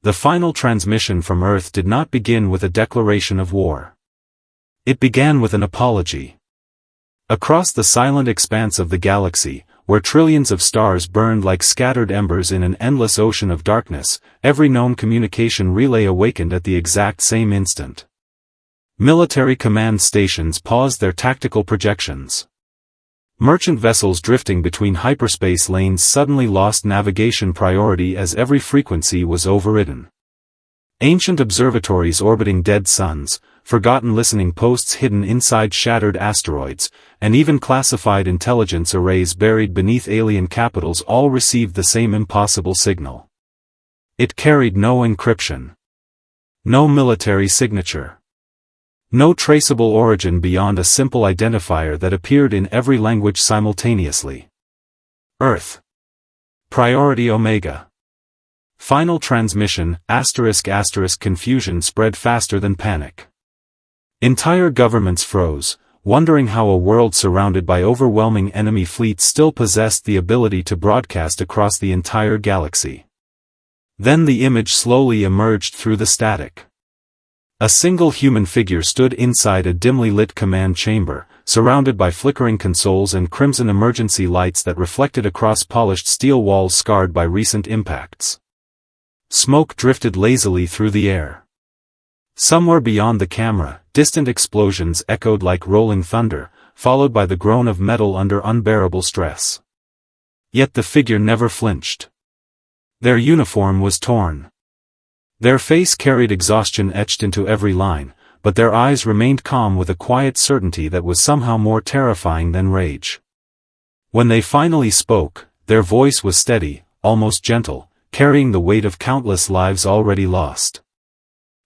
The final transmission from Earth did not begin with a declaration of war. It began with an apology. Across the silent expanse of the galaxy, where trillions of stars burned like scattered embers in an endless ocean of darkness, every known communication relay awakened at the exact same instant. Military command stations paused their tactical projections. Merchant vessels drifting between hyperspace lanes suddenly lost navigation priority as every frequency was overridden. Ancient observatories orbiting dead suns, forgotten listening posts hidden inside shattered asteroids, and even classified intelligence arrays buried beneath alien capitals all received the same impossible signal. It carried no encryption. No military signature. No traceable origin beyond a simple identifier that appeared in every language simultaneously. Earth. Priority Omega. Final transmission, ****. Confusion spread faster than panic. Entire governments froze, wondering how a world surrounded by overwhelming enemy fleets still possessed the ability to broadcast across the entire galaxy. Then the image slowly emerged through the static. A single human figure stood inside a dimly lit command chamber, surrounded by flickering consoles and crimson emergency lights that reflected across polished steel walls scarred by recent impacts. Smoke drifted lazily through the air. Somewhere beyond the camera, distant explosions echoed like rolling thunder, followed by the groan of metal under unbearable stress. Yet the figure never flinched. Their uniform was torn. Their face carried exhaustion etched into every line, but their eyes remained calm with a quiet certainty that was somehow more terrifying than rage. When they finally spoke, their voice was steady, almost gentle, carrying the weight of countless lives already lost.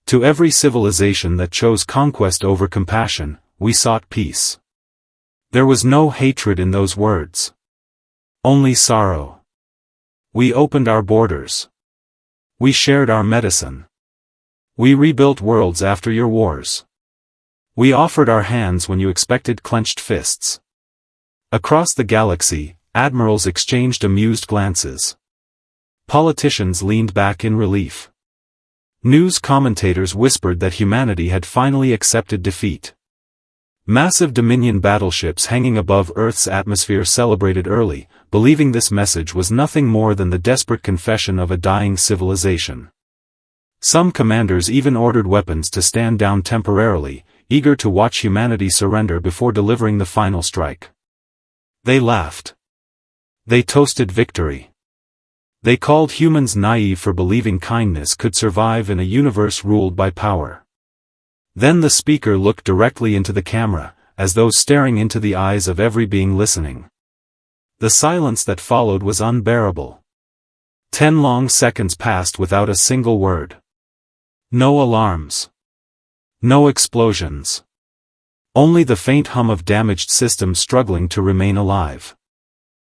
To every civilization that chose conquest over compassion, we sought peace. There was no hatred in those words. Only sorrow. We opened our borders. We shared our medicine. We rebuilt worlds after your wars. We offered our hands when you expected clenched fists. Across the galaxy, admirals exchanged amused glances. Politicians leaned back in relief. News commentators whispered that humanity had finally accepted defeat. Massive Dominion battleships hanging above Earth's atmosphere celebrated early, believing this message was nothing more than the desperate confession of a dying civilization. Some commanders even ordered weapons to stand down temporarily, eager to watch humanity surrender before delivering the final strike. They laughed. They toasted victory. They called humans naive for believing kindness could survive in a universe ruled by power. Then the speaker looked directly into the camera, as though staring into the eyes of every being listening. The silence that followed was unbearable. 10 long seconds passed without a single word. No alarms. No explosions. Only the faint hum of damaged systems struggling to remain alive.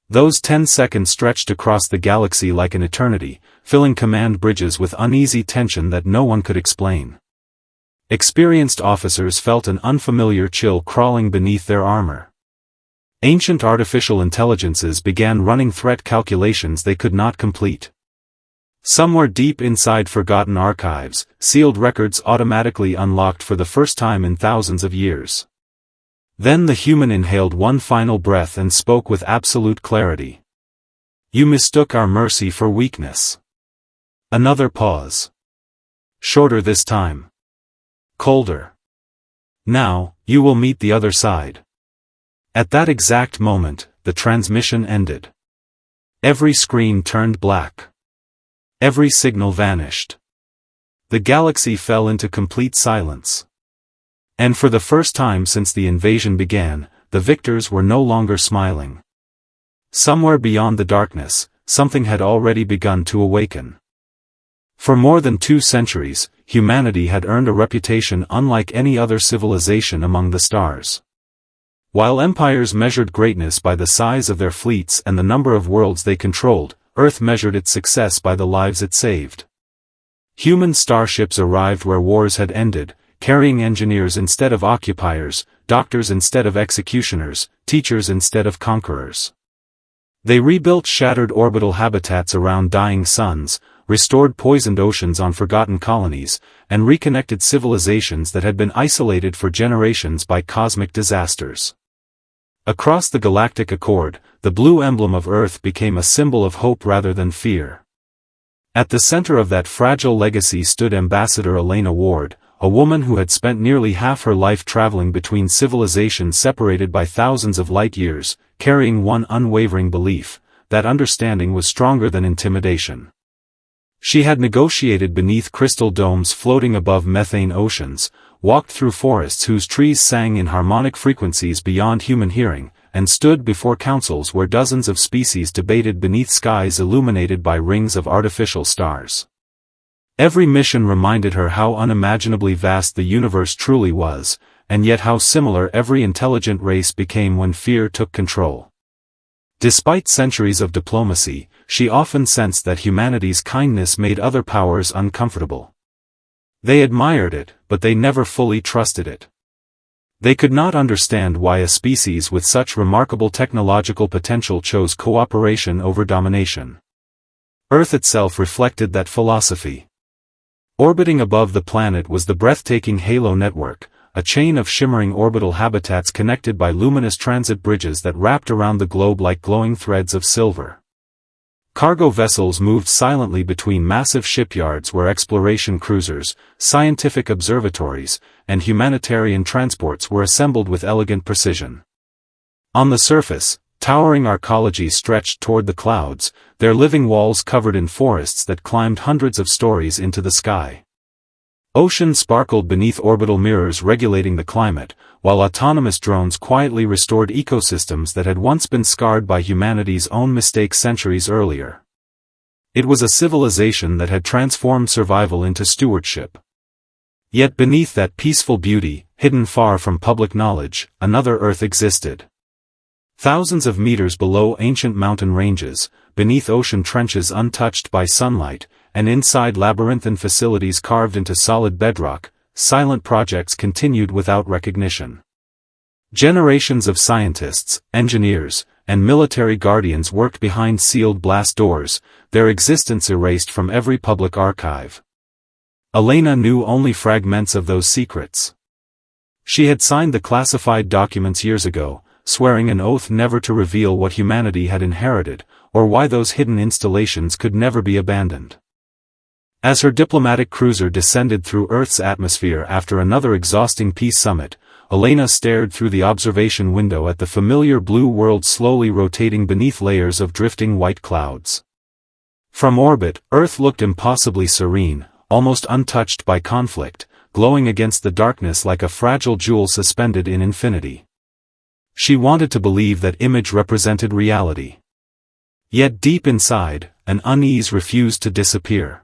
Those 10 seconds stretched across the galaxy like an eternity, filling command bridges with uneasy tension that no one could explain. Experienced officers felt an unfamiliar chill crawling beneath their armor. Ancient artificial intelligences began running threat calculations they could not complete. Somewhere deep inside forgotten archives, sealed records automatically unlocked for the first time in thousands of years. Then the human inhaled one final breath and spoke with absolute clarity. "You mistook our mercy for weakness." Another pause. Shorter this time. Colder. "Now, you will meet the other side." At that exact moment, the transmission ended. Every screen turned black. Every signal vanished. The galaxy fell into complete silence. And for the first time since the invasion began, the victors were no longer smiling. Somewhere beyond the darkness, something had already begun to awaken. For more than 2 centuries, humanity had earned a reputation unlike any other civilization among the stars. While empires measured greatness by the size of their fleets and the number of worlds they controlled, Earth measured its success by the lives it saved. Human starships arrived where wars had ended, carrying engineers instead of occupiers, doctors instead of executioners, teachers instead of conquerors. They rebuilt shattered orbital habitats around dying suns, restored poisoned oceans on forgotten colonies, and reconnected civilizations that had been isolated for generations by cosmic disasters. Across the galactic accord, the blue emblem of Earth became a symbol of hope rather than fear. At the center of that fragile legacy stood Ambassador Elena Ward, a woman who had spent nearly half her life traveling between civilizations separated by thousands of light years, carrying one unwavering belief: that understanding was stronger than intimidation. She had negotiated beneath crystal domes floating above methane oceans, walked through forests whose trees sang in harmonic frequencies beyond human hearing, and stood before councils where dozens of species debated beneath skies illuminated by rings of artificial stars. Every mission reminded her how unimaginably vast the universe truly was, and yet how similar every intelligent race became when fear took control. Despite centuries of diplomacy, she often sensed that humanity's kindness made other powers uncomfortable. They admired it, but they never fully trusted it. They could not understand why a species with such remarkable technological potential chose cooperation over domination. Earth itself reflected that philosophy. Orbiting above the planet was the breathtaking Halo network, a chain of shimmering orbital habitats connected by luminous transit bridges that wrapped around the globe like glowing threads of silver. Cargo vessels moved silently between massive shipyards where exploration cruisers, scientific observatories, and humanitarian transports were assembled with elegant precision. On the surface, towering arcologies stretched toward the clouds, their living walls covered in forests that climbed hundreds of stories into the sky. Oceans sparkled beneath orbital mirrors regulating the climate, while autonomous drones quietly restored ecosystems that had once been scarred by humanity's own mistakes centuries earlier. It was a civilization that had transformed survival into stewardship. Yet beneath that peaceful beauty, hidden far from public knowledge, another Earth existed. Thousands of meters below ancient mountain ranges, beneath ocean trenches untouched by sunlight, and inside labyrinthine facilities carved into solid bedrock, silent projects continued without recognition. Generations of scientists, engineers, and military guardians worked behind sealed blast doors, their existence erased from every public archive. Elena knew only fragments of those secrets. She had signed the classified documents years ago, swearing an oath never to reveal what humanity had inherited, or why those hidden installations could never be abandoned. As her diplomatic cruiser descended through Earth's atmosphere after another exhausting peace summit, Elena stared through the observation window at the familiar blue world slowly rotating beneath layers of drifting white clouds. From orbit, Earth looked impossibly serene, almost untouched by conflict, glowing against the darkness like a fragile jewel suspended in infinity. She wanted to believe that image represented reality. Yet deep inside, an unease refused to disappear.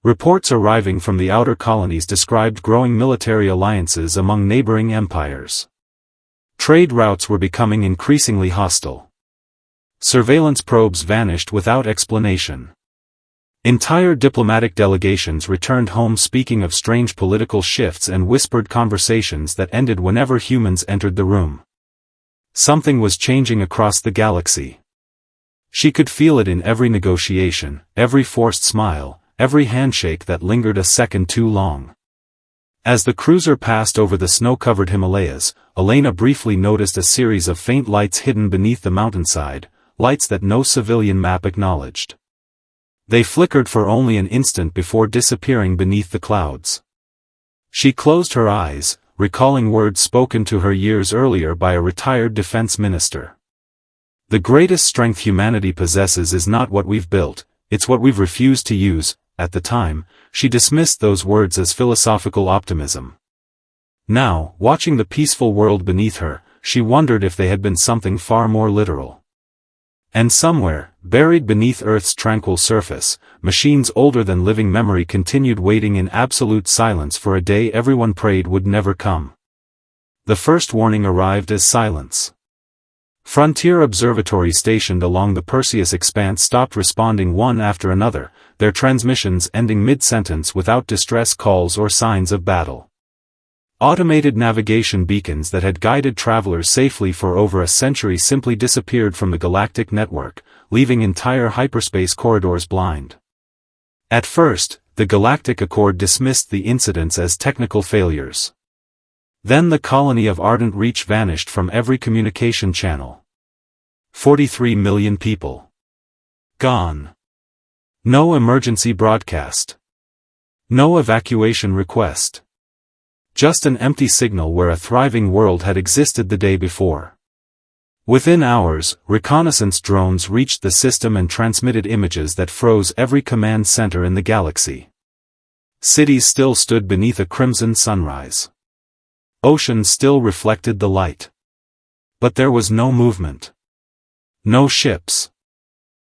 Reports arriving from the outer colonies described growing military alliances among neighboring empires. Trade routes were becoming increasingly hostile. Surveillance probes vanished without explanation. Entire diplomatic delegations returned home speaking of strange political shifts and whispered conversations that ended whenever humans entered the room. Something was changing across the galaxy. She could feel it in every negotiation, every forced smile, every handshake that lingered a second too long. As the cruiser passed over the snow-covered Himalayas, Elena briefly noticed a series of faint lights hidden beneath the mountainside, lights that no civilian map acknowledged. They flickered for only an instant before disappearing beneath the clouds. She closed her eyes, recalling words spoken to her years earlier by a retired defense minister. The greatest strength humanity possesses is not what we've built, it's what we've refused to use. At the time, she dismissed those words as philosophical optimism. Now, watching the peaceful world beneath her, she wondered if they had been something far more literal. And somewhere, buried beneath Earth's tranquil surface, machines older than living memory continued waiting in absolute silence for a day everyone prayed would never come. The first warning arrived as silence. Frontier observatories stationed along the Perseus expanse stopped responding one after another, their transmissions ending mid-sentence without distress calls or signs of battle. Automated navigation beacons that had guided travelers safely for over a century simply disappeared from the galactic network, leaving entire hyperspace corridors blind. At first, the Galactic Accord dismissed the incidents as technical failures. Then the colony of Ardent Reach vanished from every communication channel. 43 million people. Gone. No emergency broadcast. No evacuation request. Just an empty signal where a thriving world had existed the day before. Within hours, reconnaissance drones reached the system and transmitted images that froze every command center in the galaxy. Cities still stood beneath a crimson sunrise. Oceans still reflected the light. But there was no movement. No ships.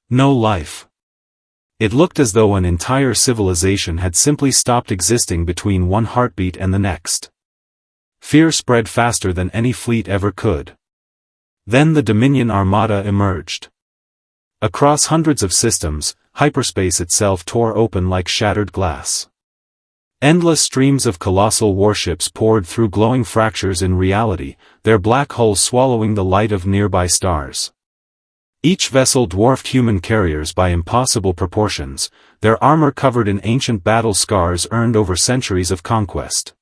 No life. It looked as though an entire civilization had simply stopped existing between one heartbeat and the next. Fear spread faster than any fleet ever could. Then the Dominion Armada emerged. Across hundreds of systems, hyperspace itself tore open like shattered glass. Endless streams of colossal warships poured through glowing fractures in reality, their black hulls swallowing the light of nearby stars. Each vessel dwarfed human carriers by impossible proportions, their armor covered in ancient battle scars earned over centuries of conquest.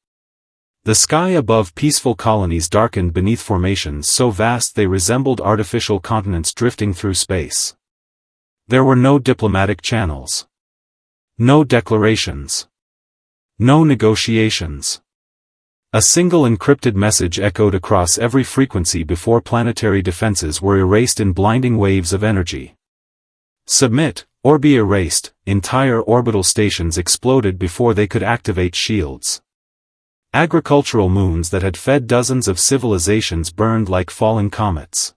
The sky above peaceful colonies darkened beneath formations so vast they resembled artificial continents drifting through space. There were no diplomatic channels. No declarations. No negotiations. A single encrypted message echoed across every frequency before planetary defenses were erased in blinding waves of energy. Submit, or be erased. Entire orbital stations exploded before they could activate shields. Agricultural moons that had fed dozens of civilizations burned like falling comets.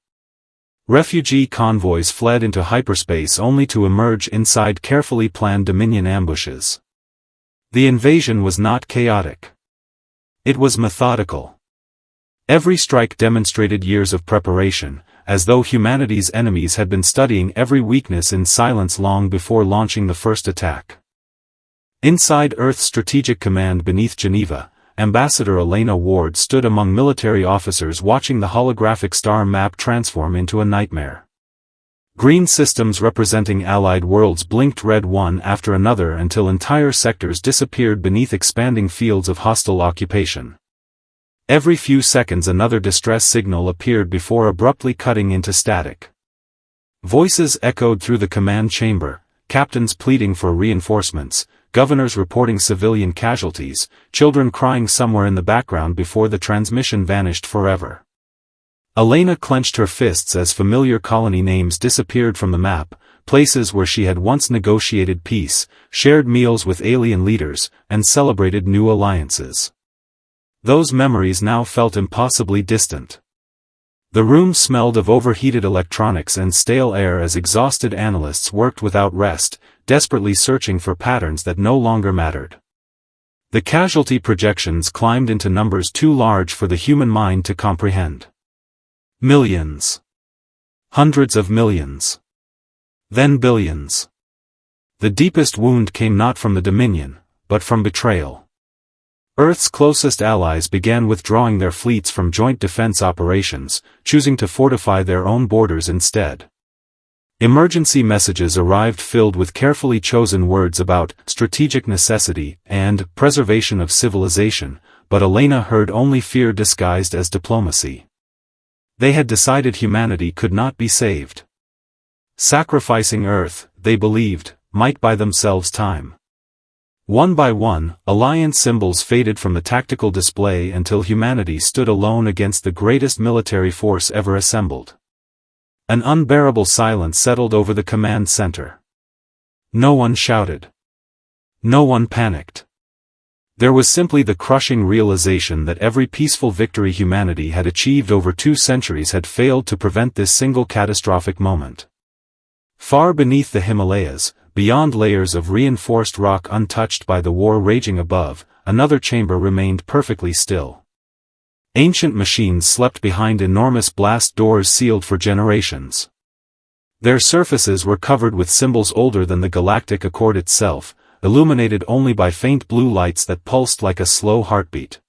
Refugee convoys fled into hyperspace only to emerge inside carefully planned Dominion ambushes. The invasion was not chaotic. It was methodical. Every strike demonstrated years of preparation, as though humanity's enemies had been studying every weakness in silence long before launching the first attack. Inside Earth's Strategic Command beneath Geneva, Ambassador Elena Ward stood among military officers watching the holographic star map transform into a nightmare. Green systems representing allied worlds blinked red one after another until entire sectors disappeared beneath expanding fields of hostile occupation. Every few seconds another distress signal appeared before abruptly cutting into static. Voices echoed through the command chamber, captains pleading for reinforcements, governors reporting civilian casualties, children crying somewhere in the background before the transmission vanished forever. Elena clenched her fists as familiar colony names disappeared from the map, places where she had once negotiated peace, shared meals with alien leaders, and celebrated new alliances. Those memories now felt impossibly distant. The room smelled of overheated electronics and stale air as exhausted analysts worked without rest, desperately searching for patterns that no longer mattered. The casualty projections climbed into numbers too large for the human mind to comprehend. Millions. Hundreds of millions. Then billions. The deepest wound came not from the Dominion, but from betrayal. Earth's closest allies began withdrawing their fleets from joint defense operations, choosing to fortify their own borders instead. Emergency messages arrived filled with carefully chosen words about strategic necessity and preservation of civilization, but Elena heard only fear disguised as diplomacy. They had decided humanity could not be saved. Sacrificing Earth, they believed, might buy themselves time. One by one, alliance symbols faded from the tactical display until humanity stood alone against the greatest military force ever assembled. An unbearable silence settled over the command center. No one shouted. No one panicked. There was simply the crushing realization that every peaceful victory humanity had achieved over 2 centuries had failed to prevent this single catastrophic moment. Far beneath the Himalayas, beyond layers of reinforced rock untouched by the war raging above, another chamber remained perfectly still. Ancient machines slept behind enormous blast doors sealed for generations. Their surfaces were covered with symbols older than the Galactic Accord itself, illuminated only by faint blue lights that pulsed like a slow heartbeat.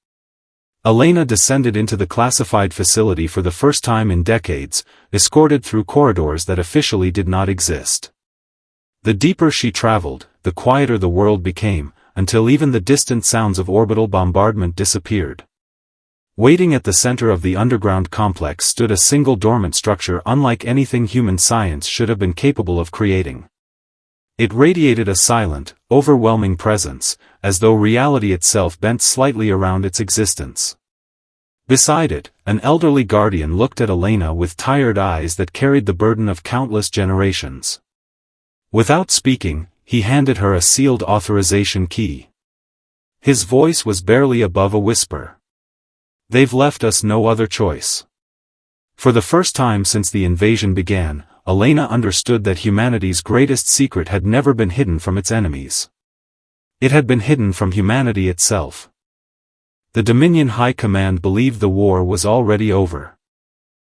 Elena descended into the classified facility for the first time in decades, escorted through corridors that officially did not exist. The deeper she traveled, the quieter the world became, until even the distant sounds of orbital bombardment disappeared. Waiting at the center of the underground complex stood a single dormant structure unlike anything human science should have been capable of creating. It radiated a silent, overwhelming presence, as though reality itself bent slightly around its existence. Beside it, an elderly guardian looked at Elena with tired eyes that carried the burden of countless generations. Without speaking, he handed her a sealed authorization key. His voice was barely above a whisper. "They've left us no other choice." For the first time since the invasion began, Elena understood that humanity's greatest secret had never been hidden from its enemies. It had been hidden from humanity itself. The Dominion High Command believed the war was already over.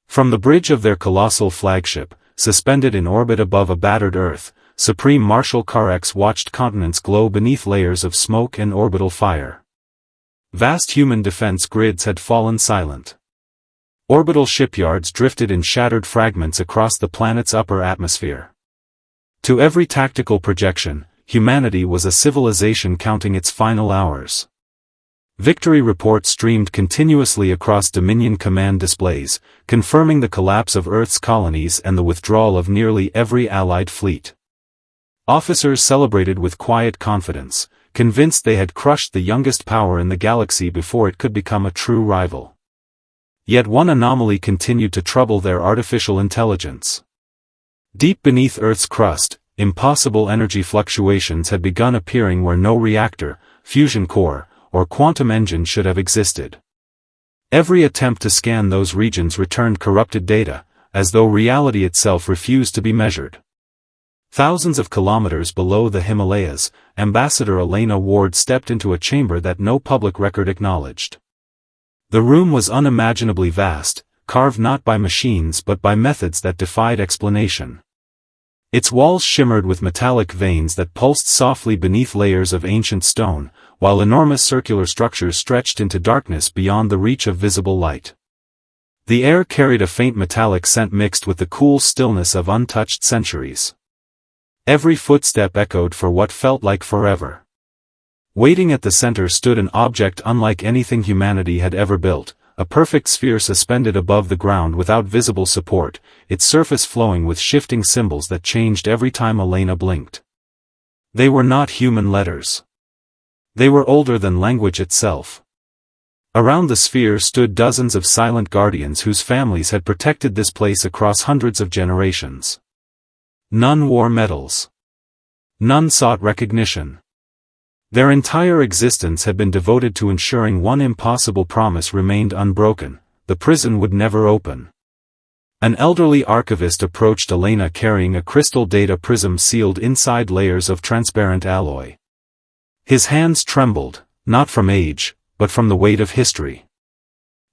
From the bridge of their colossal flagship, suspended in orbit above a battered Earth, Supreme Marshal Karex watched continents glow beneath layers of smoke and orbital fire. Vast human defense grids had fallen silent. Orbital shipyards drifted in shattered fragments across the planet's upper atmosphere. To every tactical projection, humanity was a civilization counting its final hours. Victory reports streamed continuously across Dominion Command displays, confirming the collapse of Earth's colonies and the withdrawal of nearly every Allied fleet. Officers celebrated with quiet confidence, convinced they had crushed the youngest power in the galaxy before it could become a true rival. Yet one anomaly continued to trouble their artificial intelligence. Deep beneath Earth's crust, impossible energy fluctuations had begun appearing where no reactor, fusion core, or quantum engine should have existed. Every attempt to scan those regions returned corrupted data, as though reality itself refused to be measured. Thousands of kilometers below the Himalayas, Ambassador Elena Ward stepped into a chamber that no public record acknowledged. The room was unimaginably vast, carved not by machines but by methods that defied explanation. Its walls shimmered with metallic veins that pulsed softly beneath layers of ancient stone, while enormous circular structures stretched into darkness beyond the reach of visible light. The air carried a faint metallic scent mixed with the cool stillness of untouched centuries. Every footstep echoed for what felt like forever. Waiting at the center stood an object unlike anything humanity had ever built, a perfect sphere suspended above the ground without visible support, its surface flowing with shifting symbols that changed every time Elena blinked. They were not human letters. They were older than language itself. Around the sphere stood dozens of silent guardians whose families had protected this place across hundreds of generations. None wore medals. None sought recognition. Their entire existence had been devoted to ensuring one impossible promise remained unbroken: the prison would never open. An elderly archivist approached Elena carrying a crystal data prism sealed inside layers of transparent alloy. His hands trembled, not from age, but from the weight of history.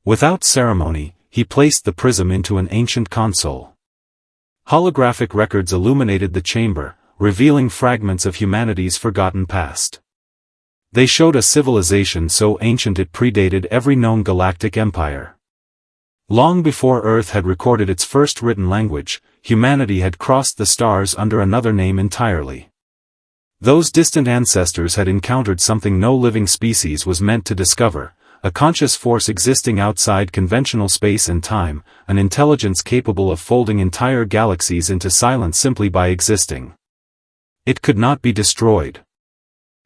Without ceremony, he placed the prism into an ancient console. Holographic records illuminated the chamber, revealing fragments of humanity's forgotten past. They showed a civilization so ancient it predated every known galactic empire. Long before Earth had recorded its first written language, humanity had crossed the stars under another name entirely. Those distant ancestors had encountered something no living species was meant to discover: a conscious force existing outside conventional space and time, an intelligence capable of folding entire galaxies into silence simply by existing. It could not be destroyed.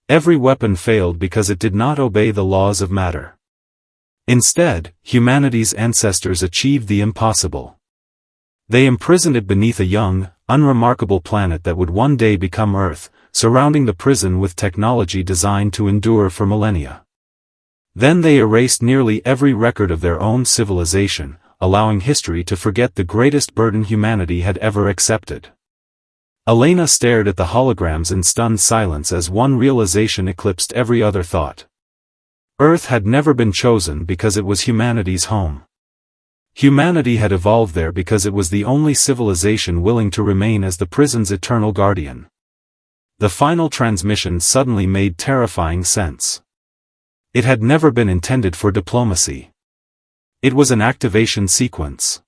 Every weapon failed because it did not obey the laws of matter. Instead, humanity's ancestors achieved the impossible. They imprisoned it beneath a young, unremarkable planet that would one day become Earth, surrounding the prison with technology designed to endure for millennia. Then they erased nearly every record of their own civilization, allowing history to forget the greatest burden humanity had ever accepted. Elena stared at the holograms in stunned silence as one realization eclipsed every other thought. Earth had never been chosen because it was humanity's home. Humanity had evolved there because it was the only civilization willing to remain as the prison's eternal guardian. The final transmission suddenly made terrifying sense. It had never been intended for diplomacy. It was an activation sequence.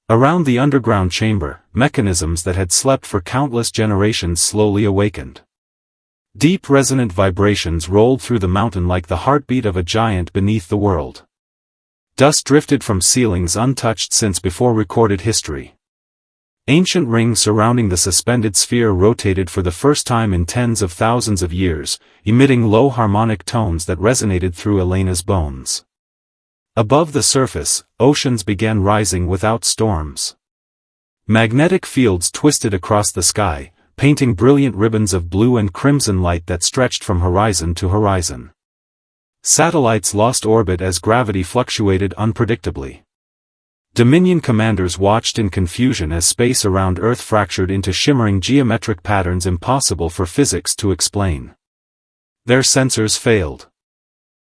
Around the underground chamber, mechanisms that had slept for countless generations slowly awakened. Deep resonant vibrations rolled through the mountain like the heartbeat of a giant beneath the world. Dust drifted from ceilings untouched since before recorded history. Ancient rings surrounding the suspended sphere rotated for the first time in tens of thousands of years, emitting low harmonic tones that resonated through Elena's bones. Above the surface, oceans began rising without storms. Magnetic fields twisted across the sky, painting brilliant ribbons of blue and crimson light that stretched from horizon to horizon. Satellites lost orbit as gravity fluctuated unpredictably. Dominion commanders watched in confusion as space around Earth fractured into shimmering geometric patterns impossible for physics to explain. Their sensors failed.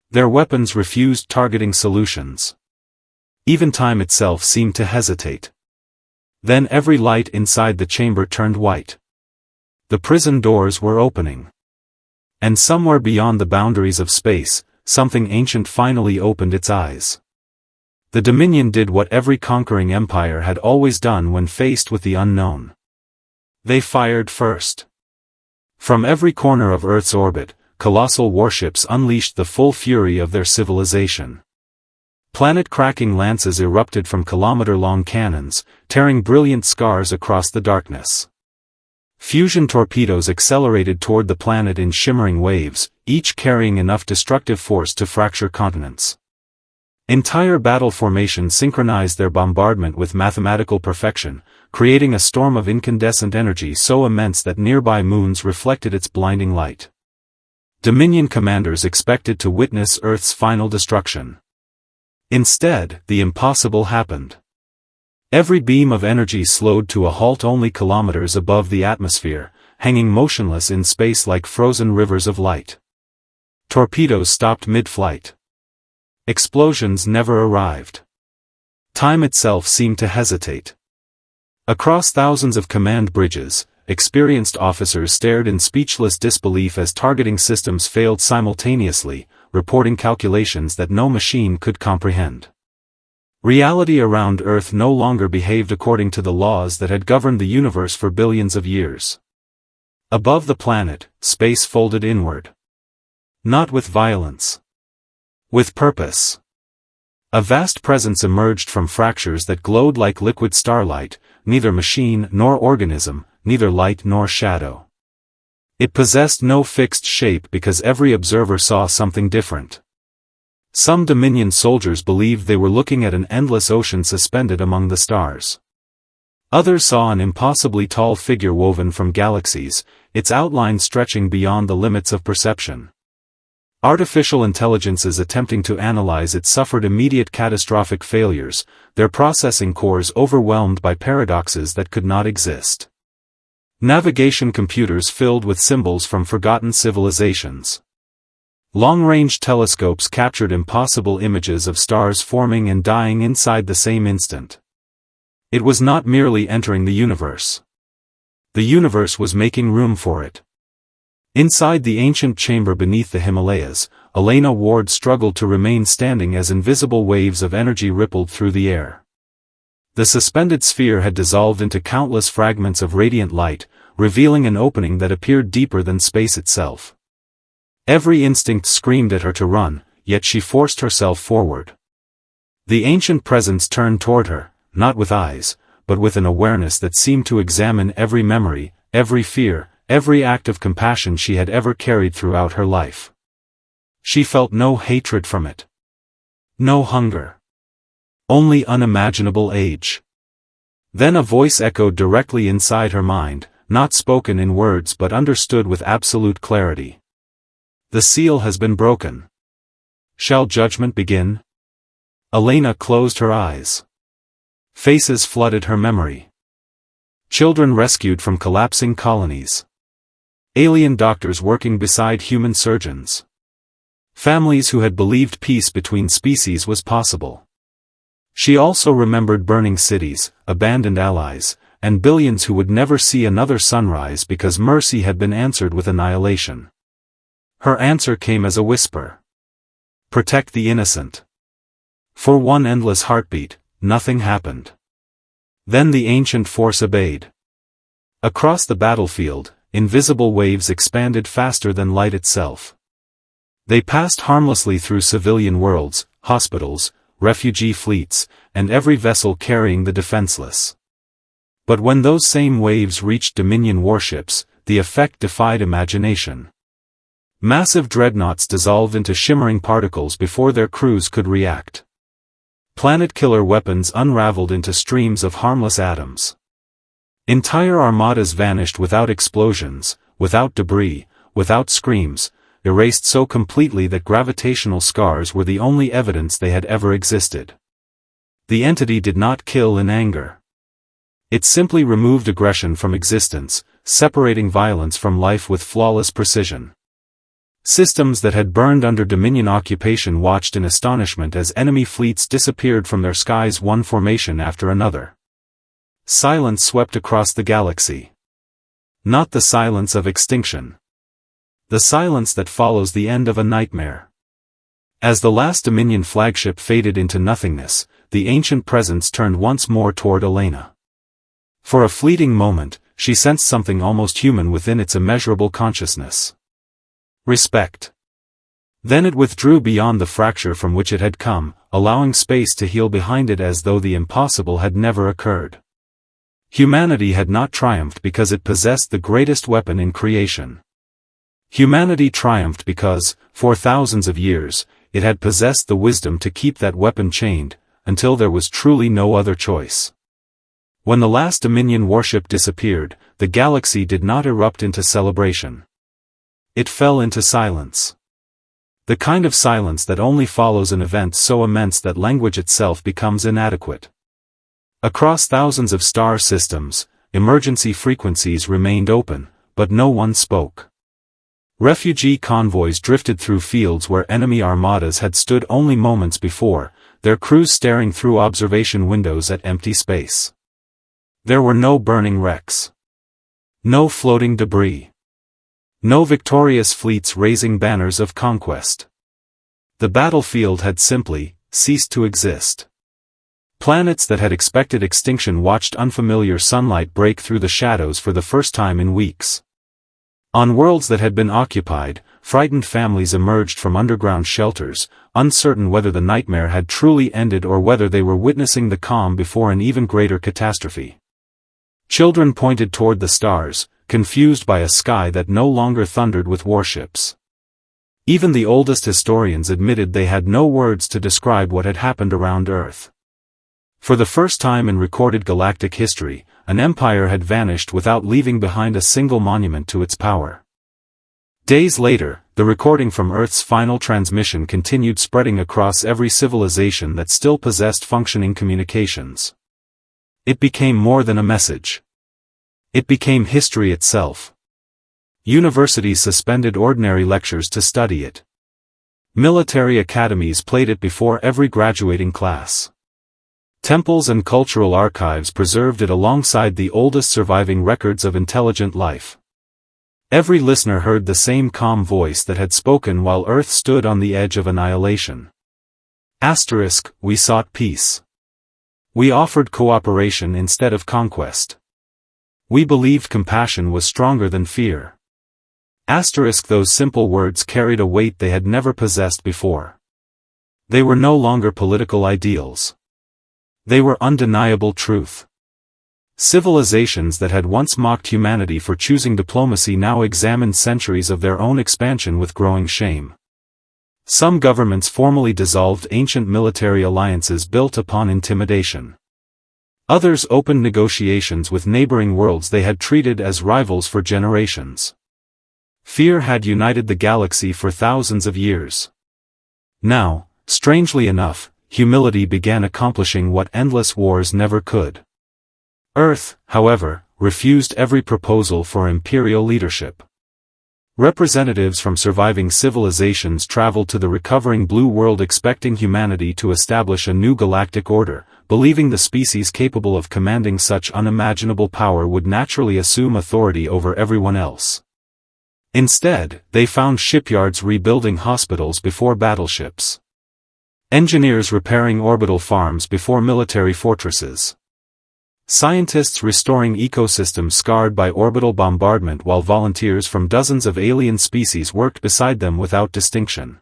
Their weapons refused targeting solutions. Even time itself seemed to hesitate. Then every light inside the chamber turned white. The prison doors were opening. And somewhere beyond the boundaries of space, something ancient finally opened its eyes. The Dominion did what every conquering empire had always done when faced with the unknown. They fired first. From every corner of Earth's orbit, colossal warships unleashed the full fury of their civilization. Planet-cracking lances erupted from kilometer-long cannons, tearing brilliant scars across the darkness. Fusion torpedoes accelerated toward the planet in shimmering waves, each carrying enough destructive force to fracture continents. Entire battle formations synchronized their bombardment with mathematical perfection, creating a storm of incandescent energy so immense that nearby moons reflected its blinding light. Dominion commanders expected to witness Earth's final destruction. Instead, the impossible happened. Every beam of energy slowed to a halt only kilometers above the atmosphere, hanging motionless in space like frozen rivers of light. Torpedoes stopped mid-flight. Explosions never arrived. Time itself seemed to hesitate. Across thousands of command bridges, experienced officers stared in speechless disbelief as targeting systems failed simultaneously, reporting calculations that no machine could comprehend. Reality around Earth no longer behaved according to the laws that had governed the universe for billions of years. Above the planet, space folded inward. Not with violence. With purpose. A vast presence emerged from fractures that glowed like liquid starlight, neither machine nor organism, neither light nor shadow. It possessed no fixed shape because every observer saw something different. Some Dominion soldiers believed they were looking at an endless ocean suspended among the stars. Others saw an impossibly tall figure woven from galaxies, its outline stretching beyond the limits of perception. Artificial intelligences attempting to analyze it suffered immediate catastrophic failures, their processing cores overwhelmed by paradoxes that could not exist. Navigation computers filled with symbols from forgotten civilizations. Long-range telescopes captured impossible images of stars forming and dying inside the same instant. It was not merely entering the universe. The universe was making room for it. Inside the ancient chamber beneath the Himalayas, Elena Ward struggled to remain standing as invisible waves of energy rippled through the air. The suspended sphere had dissolved into countless fragments of radiant light, revealing an opening that appeared deeper than space itself. Every instinct screamed at her to run, yet she forced herself forward. The ancient presence turned toward her, not with eyes, but with an awareness that seemed to examine every memory, every fear, every act of compassion she had ever carried throughout her life. She felt no hatred from it. No hunger. Only unimaginable age. Then a voice echoed directly inside her mind, not spoken in words but understood with absolute clarity. The seal has been broken. Shall judgment begin? Elena closed her eyes. Faces flooded her memory. Children rescued from collapsing colonies. Alien doctors working beside human surgeons. Families who had believed peace between species was possible. She also remembered burning cities, abandoned allies, and billions who would never see another sunrise because mercy had been answered with annihilation. Her answer came as a whisper. Protect the innocent. For one endless heartbeat, nothing happened. Then the ancient force obeyed. Across the battlefield, invisible waves expanded faster than light itself. They passed harmlessly through civilian worlds, hospitals, refugee fleets, and every vessel carrying the defenseless. But when those same waves reached Dominion warships, the effect defied imagination. Massive dreadnoughts dissolved into shimmering particles before their crews could react. Planet-killer weapons unraveled into streams of harmless atoms. Entire armadas vanished without explosions, without debris, without screams, erased so completely that gravitational scars were the only evidence they had ever existed. The entity did not kill in anger. It simply removed aggression from existence, separating violence from life with flawless precision. Systems that had burned under Dominion occupation watched in astonishment as enemy fleets disappeared from their skies, one formation after another. Silence swept across the galaxy. Not the silence of extinction. The silence that follows the end of a nightmare. As the last Dominion flagship faded into nothingness, the ancient presence turned once more toward Elena. For a fleeting moment, she sensed something almost human within its immeasurable consciousness. Respect. Then it withdrew beyond the fracture from which it had come, allowing space to heal behind it as though the impossible had never occurred. Humanity had not triumphed because it possessed the greatest weapon in creation. Humanity triumphed because, for thousands of years, it had possessed the wisdom to keep that weapon chained, until there was truly no other choice. When the last Dominion warship disappeared, the galaxy did not erupt into celebration. It fell into silence. The kind of silence that only follows an event so immense that language itself becomes inadequate. Across thousands of star systems, emergency frequencies remained open, but no one spoke. Refugee convoys drifted through fields where enemy armadas had stood only moments before, their crews staring through observation windows at empty space. There were no burning wrecks. No floating debris. No victorious fleets raising banners of conquest. The battlefield had simply ceased to exist. Planets that had expected extinction watched unfamiliar sunlight break through the shadows for the first time in weeks. On worlds that had been occupied, frightened families emerged from underground shelters, uncertain whether the nightmare had truly ended or whether they were witnessing the calm before an even greater catastrophe. Children pointed toward the stars, confused by a sky that no longer thundered with warships. Even the oldest historians admitted they had no words to describe what had happened around Earth. For the first time in recorded galactic history, an empire had vanished without leaving behind a single monument to its power. Days later, the recording from Earth's final transmission continued spreading across every civilization that still possessed functioning communications. It became more than a message. It became history itself. Universities suspended ordinary lectures to study it. Military academies played it before every graduating class. Temples and cultural archives preserved it alongside the oldest surviving records of intelligent life. Every listener heard the same calm voice that had spoken while Earth stood on the edge of annihilation. We sought peace. We offered cooperation instead of conquest. We believed compassion was stronger than fear. Those simple words carried a weight they had never possessed before. They were no longer political ideals. They were undeniable truth. Civilizations that had once mocked humanity for choosing diplomacy now examined centuries of their own expansion with growing shame. Some governments formally dissolved ancient military alliances built upon intimidation. Others opened negotiations with neighboring worlds they had treated as rivals for generations. Fear had united the galaxy for thousands of years. Now, strangely enough, humility began accomplishing what endless wars never could. Earth, however, refused every proposal for imperial leadership. Representatives from surviving civilizations traveled to the recovering blue world expecting humanity to establish a new galactic order, believing the species capable of commanding such unimaginable power would naturally assume authority over everyone else. Instead, they found shipyards rebuilding hospitals before battleships. Engineers repairing orbital farms before military fortresses. Scientists restoring ecosystems scarred by orbital bombardment while volunteers from dozens of alien species worked beside them without distinction.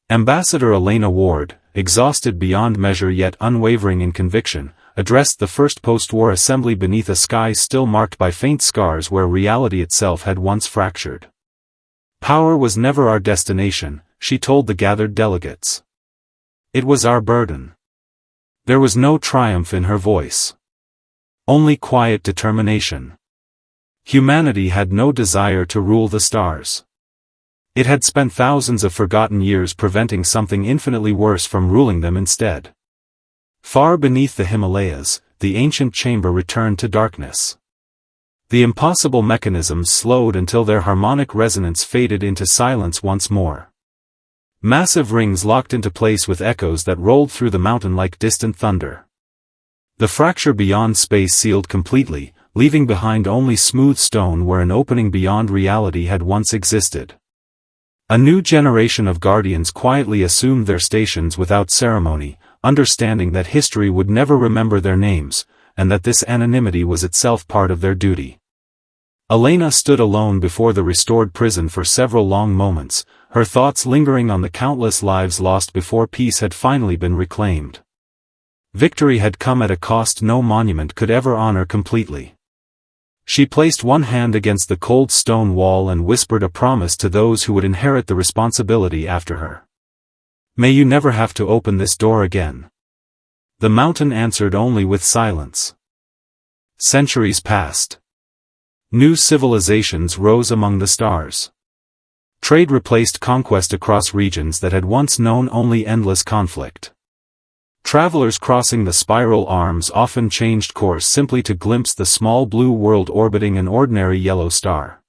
Ambassador Elena Ward, exhausted beyond measure yet unwavering in conviction, addressed the first post-war assembly beneath a sky still marked by faint scars where reality itself had once fractured. Power was never our destination, she told the gathered delegates. It was our burden. There was no triumph in her voice. Only quiet determination. Humanity had no desire to rule the stars. It had spent thousands of forgotten years preventing something infinitely worse from ruling them instead. Far beneath the Himalayas, the ancient chamber returned to darkness. The impossible mechanisms slowed until their harmonic resonance faded into silence once more. Massive rings locked into place with echoes that rolled through the mountain like distant thunder. The fracture beyond space sealed completely, leaving behind only smooth stone where an opening beyond reality had once existed. A new generation of guardians quietly assumed their stations without ceremony, understanding that history would never remember their names, and that this anonymity was itself part of their duty. Elena stood alone before the restored prison for several long moments, her thoughts lingering on the countless lives lost before peace had finally been reclaimed. Victory had come at a cost no monument could ever honor completely. She placed one hand against the cold stone wall and whispered a promise to those who would inherit the responsibility after her. May you never have to open this door again. The mountain answered only with silence. Centuries passed. New civilizations rose among the stars. Trade replaced conquest across regions that had once known only endless conflict. Travelers crossing the spiral arms often changed course simply to glimpse the small blue world orbiting an ordinary yellow star.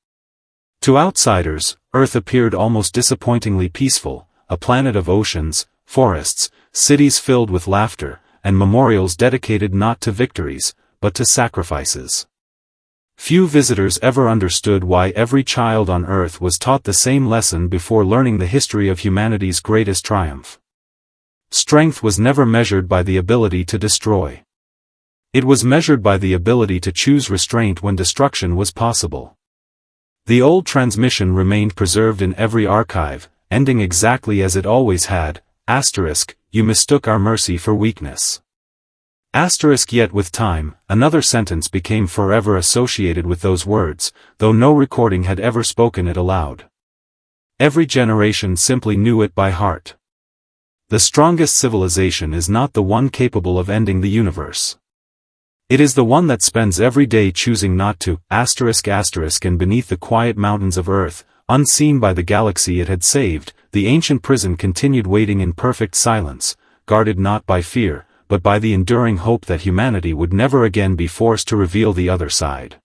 To outsiders, Earth appeared almost disappointingly peaceful, a planet of oceans, forests, cities filled with laughter, and memorials dedicated not to victories, but to sacrifices. Few visitors ever understood why every child on Earth was taught the same lesson before learning the history of humanity's greatest triumph. Strength was never measured by the ability to destroy. It was measured by the ability to choose restraint when destruction was possible. The old transmission remained preserved in every archive, ending exactly as it always had, *, you mistook our mercy for weakness. Yet with time, another sentence became forever associated with those words, though no recording had ever spoken it aloud. Every generation simply knew it by heart. The strongest civilization is not the one capable of ending the universe. It is the one that spends every day choosing not to, ***, and beneath the quiet mountains of Earth, unseen by the galaxy it had saved, the ancient prison continued waiting in perfect silence, guarded not by fear, but by the enduring hope that humanity would never again be forced to reveal the other side.